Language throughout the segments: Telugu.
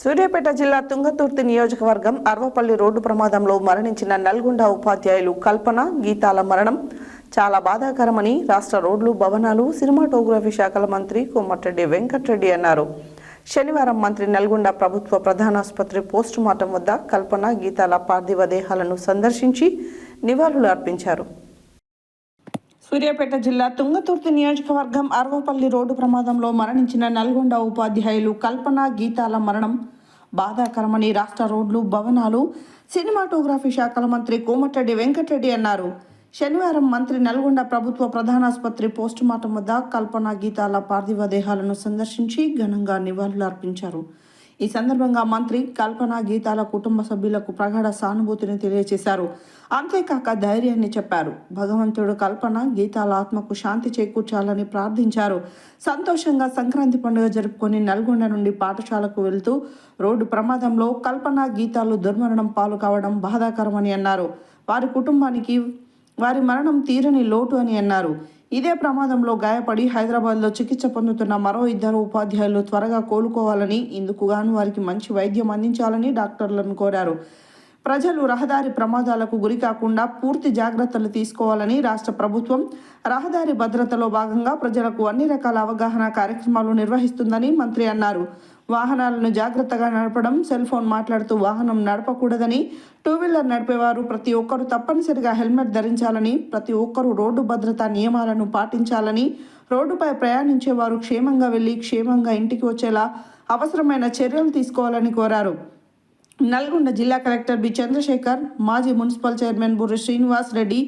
సూర్యాపేట జిల్లా తుంగతుర్తి నియోజకవర్గం అర్వపల్లి రోడ్డు ప్రమాదంలో మరణించిన నల్గొండ ఉపాధ్యాయులు కల్పన గీతాల మరణం చాలా బాధాకరమని రాష్ట్ర రోడ్లు భవనాలు సినిమాటోగ్రఫీ శాఖల మంత్రి కోమటిరెడ్డి వెంకటరెడ్డి అన్నారు. శనివారం మంత్రి నల్గొండ ప్రభుత్వ ప్రధానాసుపత్రి పోస్టుమార్టం వద్ద కల్పన గీతాల పార్థివ దేహాలను సందర్శించి నివాళులు అర్పించారు. సూర్యాపేట జిల్లా తుంగతుర్తి నియోజకవర్గం అర్వపల్లి రోడ్డు ప్రమాదంలో మరణించిన నల్గొండ ఉపాధ్యాయులు కల్పన గీతాల మరణం బాధాకరమని రాష్ట్ర రోడ్లు భవనాలు సినిమాటోగ్రఫీ శాఖల మంత్రి కోమటిరెడ్డి వెంకటరెడ్డి అన్నారు. శనివారం మంత్రి నల్గొండ ప్రభుత్వ ప్రధానాసుపత్రి పోస్టుమార్టం వద్ద కల్పన గీతాల పార్థివ దేహాలను సందర్శించి ఘనంగా నివాళులు అర్పించారు. ఈ సందర్భంగా మంత్రి కల్పన గీతాల కుటుంబ సభ్యులకు ప్రగాఢ సానుభూతిని తెలియజేశారు. అంతేకాక ధైర్యాన్ని చెప్పారు. భగవంతుడు కల్పన గీతాల ఆత్మకు శాంతి చేకూర్చాలని ప్రార్థించారు. సంతోషంగా సంక్రాంతి పండుగ జరుపుకొని నల్గొండ నుండి పాఠశాలకు వెళ్తూ రోడ్డు ప్రమాదంలో కల్పన గీతాలు దుర్మరణం పాలు కావడం బాధాకరమని అన్నారు. వారి కుటుంబానికి వారి మరణం తీరని లోటు అని అన్నారు. ఇదే ప్రమాదంలో గాయపడి హైదరాబాద్లో చికిత్స పొందుతున్న మరో 2 ఉపాధ్యాయులు త్వరగా కోలుకోవాలని, ఇందుకు గాను వారికి మంచి వైద్యం అందించాలని డాక్టర్లను కోరారు. ప్రజలు రహదారి ప్రమాదాలకు గురి కాకుండా పూర్తి జాగ్రత్తలు తీసుకోవాలని రాష్ట్ర ప్రభుత్వం రహదారి భద్రతలో భాగంగా ప్రజలకు అన్ని రకాల అవగాహన కార్యక్రమాలు నిర్వహిస్తుందని మంత్రి అన్నారు. వాహనాలను జాగ్రత్తగా నడపడం, సెల్ ఫోన్ మాట్లాడుతూ వాహనం నడపకూడదని, 2వీలర్ నడిపేవారు ప్రతి ఒక్కరూ తప్పనిసరిగా హెల్మెట్ ధరించాలని, ప్రతి ఒక్కరూ రోడ్డు భద్రతా నియమాలను పాటించాలని, రోడ్డుపై ప్రయాణించేవారు క్షేమంగా వెళ్లి క్షేమంగా ఇంటికి వచ్చేలా అవసరమైన చర్యలు తీసుకోవాలని కోరారు. నల్గొండ జిల్లా కలెక్టర్ బి చంద్రశేఖర్, మాజీ మున్సిపల్ చైర్మన్ బుర్రి శ్రీనివాస్ రెడ్డి,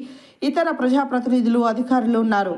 ఇతర ప్రజాప్రతినిధులు, అధికారులు ఉన్నారు.